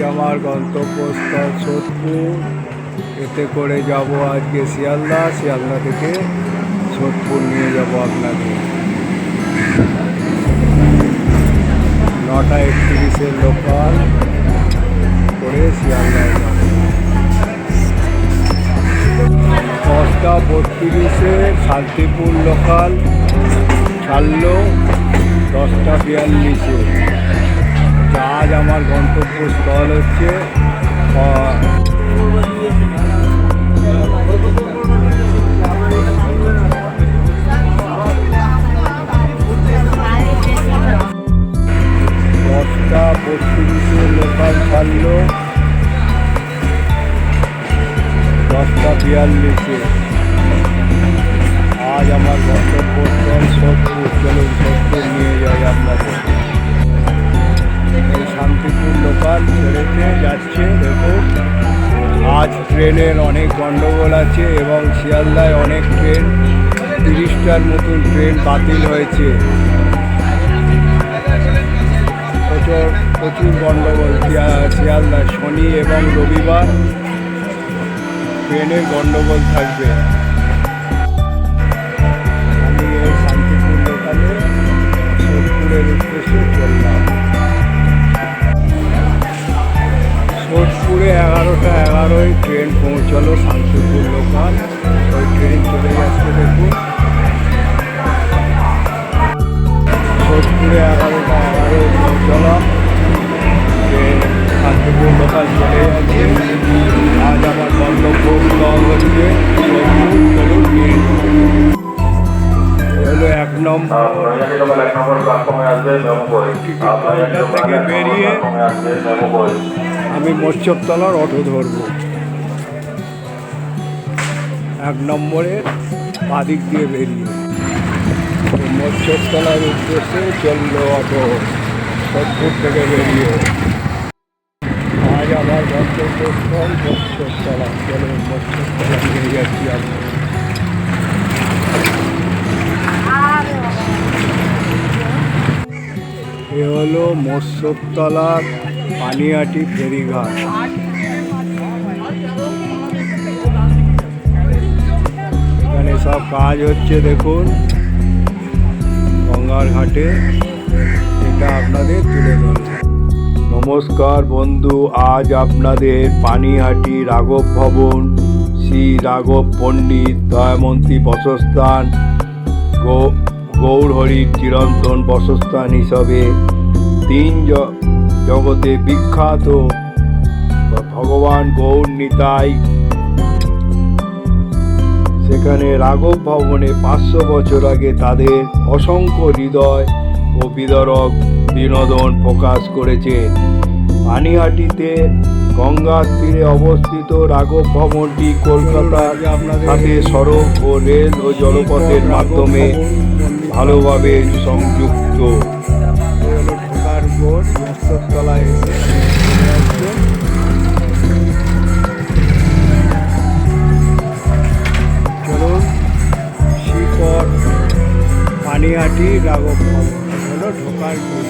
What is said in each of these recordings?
আমার গন্তব্যস্থল সোদপুর। এতে করে যাব আজকে শিয়ালদা, শিয়ালদা থেকে সোদপুর নিয়ে যাব আপনাদের। 9:31 লোকাল করে শিয়ালদায় যাব। 10:32 শান্তিপুর লোকাল ছাড়লো 10:42। আজ আমার গন্তব্যস্থল হচ্ছে 10:32 লোকাল ছাড়লো 10:42। আজ আমার গন্তব্যস্থল সোদপুর। চলুন সোদপুর নিয়ে যাই আপনাদের। এই শান্তিপুর লোকাল ছেড়েতে যাচ্ছে। দেখুন, আজ ট্রেনের অনেক গণ্ডগোল আছে এবং শিয়ালদায় অনেক ট্রেন, 30টার মতন ট্রেন বাতিল হয়েছে। প্রচুর গণ্ডগোল শিয়ালদায়। শনি এবং রবিবার ট্রেনের গণ্ডগোল থাকবে। আমি এই শান্তিপুর লোকালে সোদপুরের উদ্দেশ্যে চললাম। সোদপুরে 11:11 ট্রেন পৌঁছালো শান্তিপুর লোকাল। ওই ট্রেন চলে যাচ্ছে। দেখুন, সোদপুরে 11:11 পৌঁছালাম। ট্রেন শান্তিপুর লোকাল চলে যাচ্ছে। আজ আমার গন্তব্যস্থল হচ্ছে সোদপুর। চলুন নিয়ে হলো 1 নম্বর থেকে বেরিয়ে আমি মৎস্যতলার অটো ধরব। 1 নম্বরের বাদিক দিয়ে বেরিয়ে মৎস্যতলার উদ্দেশ্যে চললো অটো সোদপুর থেকে বেরিয়ে। আজ আমার গন্তব্যস্থল মৎস্যতলা। চলুন মৎস্যতলা নিয়ে যাচ্ছি আমি। এ হলো মৎস্যতলার পানিহাটি ফেরিঘাট। এখানে সব কাজ হচ্ছে। দেখুন, গঙ্গার ঘাটে। এটা আপনাদের তুলে ধরব। নমস্কার বন্ধু, আজ আপনাদের পানিহাটি রাঘব ভবন, শ্রী রাঘব পণ্ডিত দয়ামন্তী বসস্থান, গৌরহরির চিরন্তন বসস্থান হিসাবে 3 জগতে বিখ্যাত ভগবান গৌর নিতাই। সেখানে রাঘব ভবনে 500 বছর আগে তাদের অসংখ্য হৃদয় ও বিদরক বিনোদন প্রকাশ করেছেন। পানিহাটিতে গঙ্গার তীরে অবস্থিত রাঘব ভবনটি কলকাতার সাথে সড়ক ও রেল ও জলপথের মাধ্যমে ভালোভাবে সংযুক্ত। মৎস্যতলায় এসে চলুন শিকড় পানিহাটি রাঘব ভবন হলো ঢোকার গেট।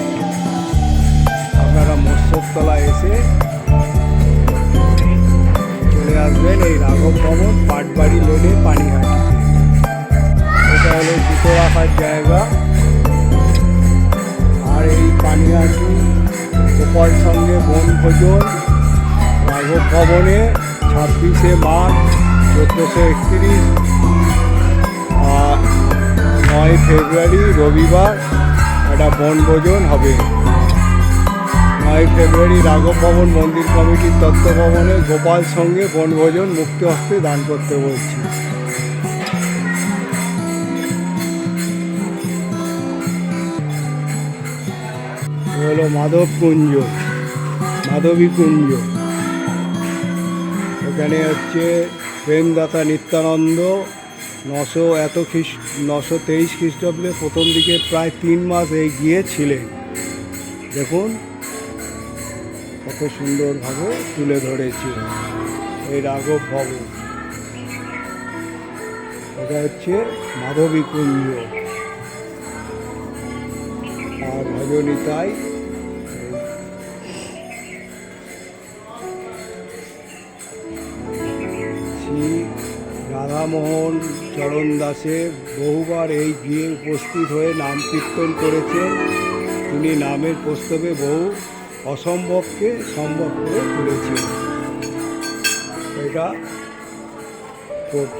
আপনারা মৎস্যতলায় এসে চলে আসবেন এই রাঘব ভবন, পাটবাড়ি লেনে পানিহাটি। এটা হলো জুতো রাখার জায়গা। আর এই পানিহাটি গোপাল সঙ্গে বনভোজন রাঘব ভবনে 26শে মার্চ 1431 আর 9 ফেব্রুয়ারি রবিবার একটা বনভোজন হবে। 9 ফেব্রুয়ারি রাঘব ভবন মন্দির কমিটির তত্ত্বাবধানে গোপাল সঙ্গে বনভোজন মুক্ত হস্তে দান করতে বলছি। হলো মাধবকুঞ্জ, মাধবীকুঞ্জ। এখানে হচ্ছে প্রেমদাতা নিত্যানন্দ 923 খ্রিস্টাব্দে প্রথম দিকে প্রায় 3 মাস এই গিয়েছিলেন। দেখুন কত সুন্দরভাবে তুলে ধরেছে এই রাঘব ভবন। এটা হচ্ছে মাধবীকুঞ্জ। আর ভজনিতাই রাধামোহন চরণ দাসে বহুবার এই গিয়ে উপস্থিত হয়ে নাম কীর্তন করেছেন। তিনি নামের প্রস্তাবে বহু অসম্ভবকে সম্ভব করে তুলেছেন। এটা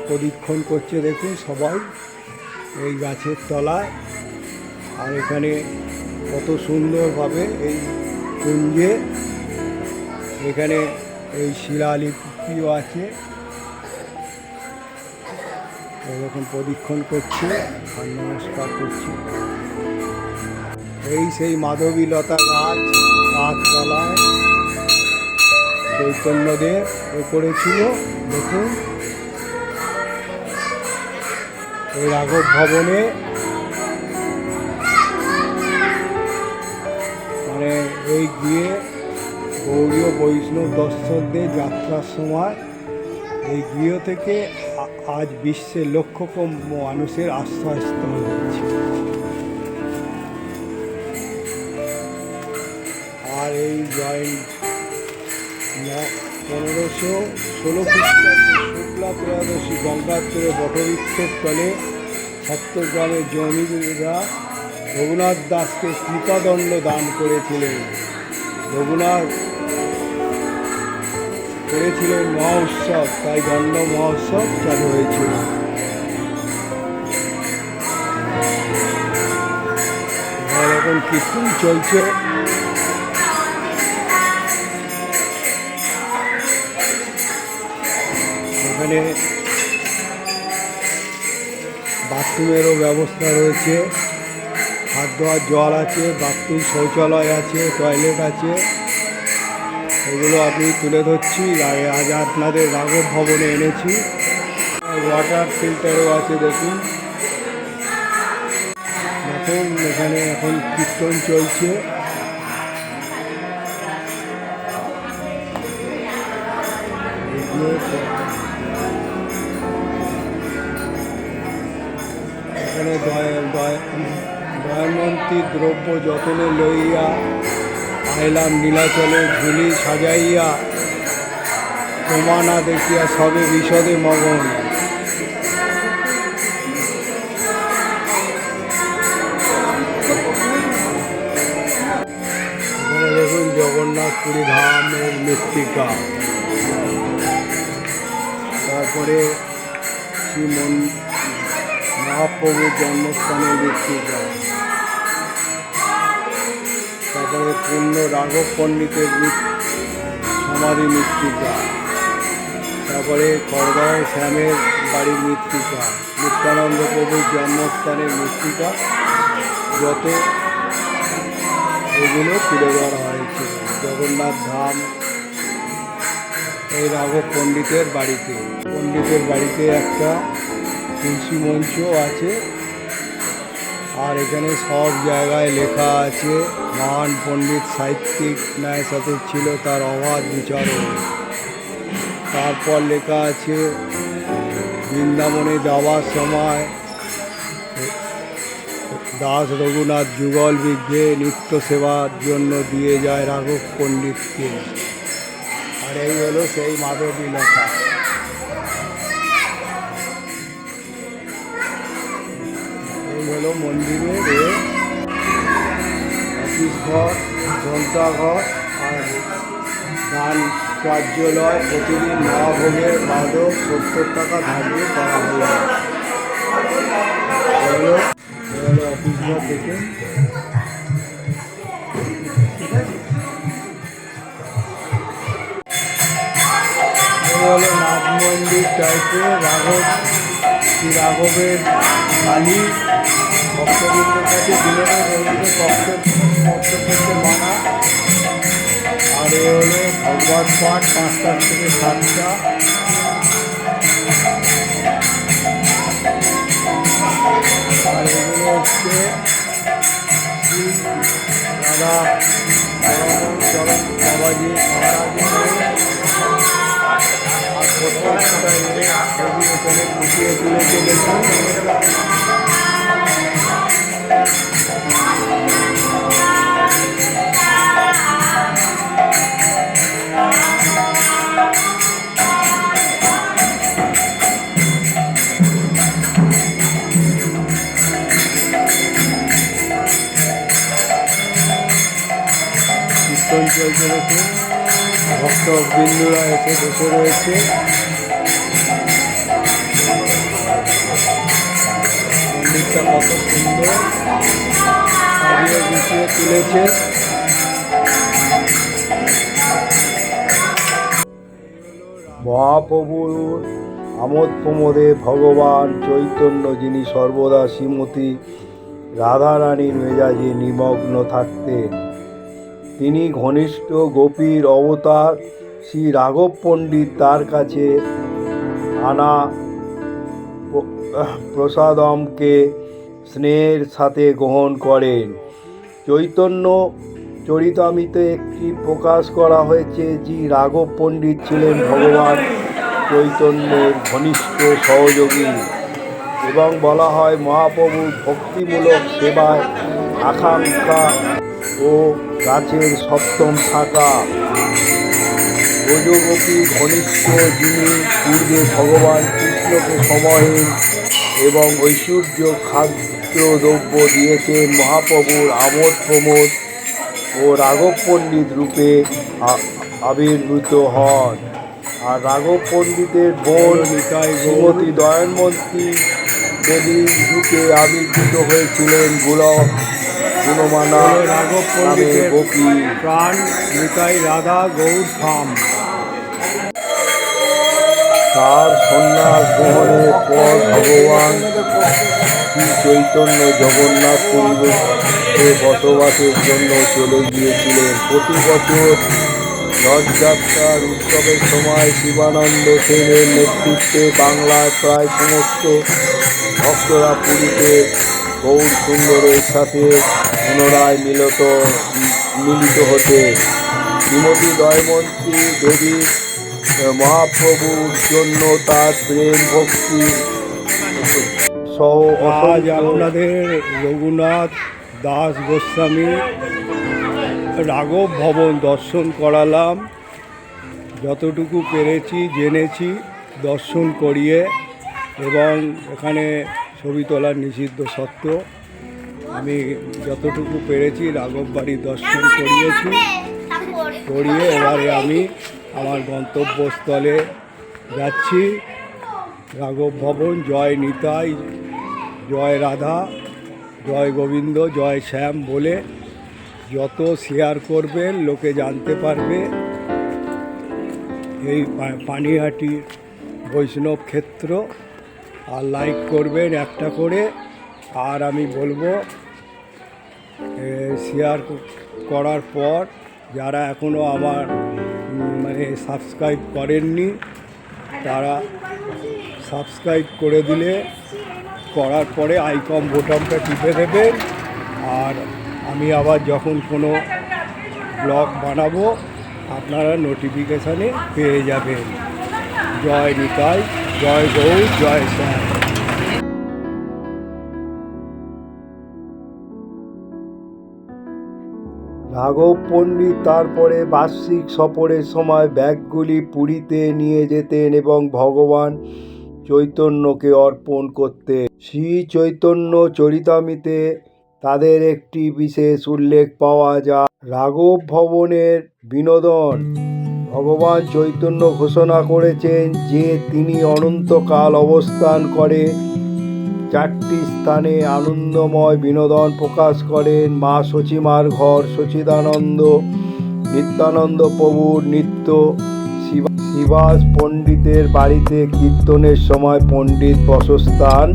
পরীক্ষণ করছে দেখুন সবাই এই গাছের তলায়। আর এখানে কত সুন্দরভাবে এই কুঞ্জে এখানে এই শিলালিপিও আছে। এরকম পরীক্ষণ করছে আর নমস্কার করছে। এই সেই মাধবীলতা গাছতলায় চৈতন্যদেব করেছিল। দেখুন এই রাঘব ভবনে মানে এই গিয়ে গৌড়ীয় বৈষ্ণব দর্শকদের যাত্রার সময় এই গৃহ থেকে আজ বিশ্বের লক্ষ মানুষের আশ্রয়স্থল হচ্ছে। আর এই জয়েন্ট 1516 খ্রিস্টাব্দে শুক্লা ত্রয়োদশী গঙ্গাত্রে বটবৃক্ষের তলে সপ্তগ্রামের জমিদাররা রঘুনাথ দাসকে কৃপাদণ্ড দান করেছিলেন। রঘুনাথ করেছিলেন মহোৎসব, তাই দণ্ড মহোৎসব চালু হয়েছিল। এখন কীর্তন চলছে। এখানে বাথরুমেরও ব্যবস্থা রয়েছে, হাত ধোয়ার জল আছে, বাথরুম শৌচালয় আছে, টয়লেট আছে। এগুলো আমি তুলে ধরছি, আজ আপনাদের রাঘব ভবনে এনেছি। ওয়াটার ফিল্টারও আছে দেখুন। দেখুন এখানে এখন কীর্তন চলছে। এখানে দয়মন্তী দ্রব্য যতনে লইয়া আইলাম নীলাচলে ঝুলি সাজাইয়া, তোমা না দেখিয়া সবে বিশদে মগন। এখানে দেখুন জগন্নাথপুরী ধামের মৃত্তিকা, তারপরে শ্রী মহাপ্রভুর জন্মস্থানের মৃত্তিকা, তারপরে পূর্ণ রাঘব পণ্ডিতের সমাধি মৃত্তিকা, তারপরে খড়গাঁও শ্যামের বাড়ির মৃত্তিকা, নিত্যানন্দ প্রভুর জন্মস্থানের মৃত্তিকা, যত এগুলো তুলে ধরা হয়েছে জগন্নাথ ধাম এই রাঘব পণ্ডিতের বাড়িতে একটা তুলসী মঞ্চ আছে। আর এখানে সব জায়গায় লেখা আছে মহান পণ্ডিত সাহিত্যিক ন্যায় সাথে ছিল তার অবাধ বিচারণ। তারপর লেখা আছে বৃন্দাবনে যাওয়ার সময় দাস রঘুনাথ যুগল বিঘ্নে নিত্য সেবার জন্য দিয়ে যায় রাঘব পণ্ডিতকে। আর এই হলো সেই মাধবীলতা। এই হলো মন্দিরের অফিস ঘর, গ্রন্থাঘর আর গান কার্যালয়। প্রতিদিন মহাভোগের বাদও 70 টাকা ধার্য করা হলো। অফিস ঘর দেখে হলো নাথ মন্দির টাইপের রাঘবের কালী ভক্তবৃন্দের কাছে বিনোদন করতে মানা। আর এ হলো ভগবত পাঠ 5টা থেকে 7টা। আর এগুলো হচ্ছে শ্রী রাধা চরণ বাবাজি মহারাজের। আর প্রত্যেকটা এখানে ফুটিয়ে তুলেছে দেখুন। কীর্তন চলছে দেখুন, ভক্তবৃন্দরা এসে বসে রয়েছে। মন্দিরটা কত সুন্দর সাজিয়ে গুছিয়ে তুলেছে। মহাপ্রভুর আমোদ প্রমোদে ভগবান চৈতন্য, যিনি সর্বদা শ্রীমতী রাধারানীর মেজাজে নিমগ্ন থাকতেন, তিনি ঘনিষ্ঠ গোপীর অবতার শ্রী রাঘব পণ্ডিত তার কাছে আনা প্রসাদমকে স্নেহের সাথে গ্রহণ করেন। চৈতন্য চরিতামৃতে একটি প্রকাশ করা হয়েছে যে রাঘব পণ্ডিত ছিলেন ভগবান চৈতন্যের ঘনিষ্ঠ সহযোগী, এবং বলা হয় মহাপ্রভুর ভক্তিমূলক সেবায় আকাঙ্ক্ষা ও গাছের সপ্তম শাখা ব্রজগোপী ঘনিষ্ঠ, যিনি পূর্বে ভগবান কৃষ্ণকে সময়ের এবং ঐশ্বর্য খাদ্যদ্রব্য দিয়েছেন, মহাপ্রভুর আমোদ প্রমোদ ও রাঘব পণ্ডিত রূপে আবির্ভূত হন। আর রাঘব পণ্ডিতের বোন শ্রীমতী দয়নমন্তী দেবী রূপে আবির্ভূত হয়েছিলেন গুণমানা রাঘব পণ্ডিতের গোপী প্রাণ নিতাই রাধা গৌর ধাম। তার সন্ন্যাস গ্রহণের পর ভগবান শ্রী চৈতন্য জগন্নাথ পরিবেশে বসবাসের জন্য চলে গিয়েছিলেন। প্রতি বছর রথযাত্রার উৎসবের সময় শিবানন্দ সেনের নেতৃত্বে বাংলার প্রায় সমস্ত ভক্তরা পুরীতে গৌর সুন্দরের সাথে পুনরায় মিলিত হতে। শ্রীমতী দয়মন্তী দেবী মহাপ্রভুর জন্য তার প্রেম ভক্তি সহ আজ আপনাদের রঘুনাথ দাস গোস্বামী রাঘব ভবন দর্শন করালাম। যতটুকু পেরেছি জেনেছি দর্শন করিয়ে, এবং এখানে ছবি তোলার নিষিদ্ধ সত্ত্বেও আমি যতটুকু পেরেছি রাঘব বাড়ি দর্শন করিয়ে এবারে আমি আমার গন্তব্যস্থলে যাচ্ছি। রাঘব ভবন। জয় নিতাই, জয় রাধা, জয় গোবিন্দ, জয় শ্যাম বলে যত শেয়ার করবেন লোকে জানতে পারবে এই পানিহাটি বৈষ্ণব ক্ষেত্র। আর লাইক করবেন একটা করে। আর আমি বলবো শেয়ার করার পর যারা এখনও আমার সাবস্ক্রাইব করেননি তারা সাবস্ক্রাইব করে দিলে, করার পরে আইকন বোতামটা টিপে দেবেন। আর আমি আবার যখন কোনো ব্লগ বানাবো আপনারা নোটিফিকেশানে পেয়ে যাবেন। জয় নিতাই, জয় গৌর, জয় শ্যাম। রাঘব পণ্ডিত তারপরে বার্ষিক সফরের সময় ব্যাগগুলি পুরীতে নিয়ে যেতেন এবং ভগবান চৈতন্যকে অর্পণ করতেন। শ্রী চৈতন্য চরিতামৃতে তাদের একটি বিশেষ উল্লেখ পাওয়া যায়। রাঘব ভবনের বিনোদন। ভগবান চৈতন্য ঘোষণা করেছেন যে তিনি অনন্তকাল অবস্থান করে চারটি স্থানে আনন্দময় বিনোদন প্রকাশ করেন। মা সচিমার ঘর সচিদানন্দ, নিত্যানন্দ প্রভুর নিত্য, শিবাস পণ্ডিতের বাড়িতে কীর্তনের সময় পণ্ডিত বাসস্থান।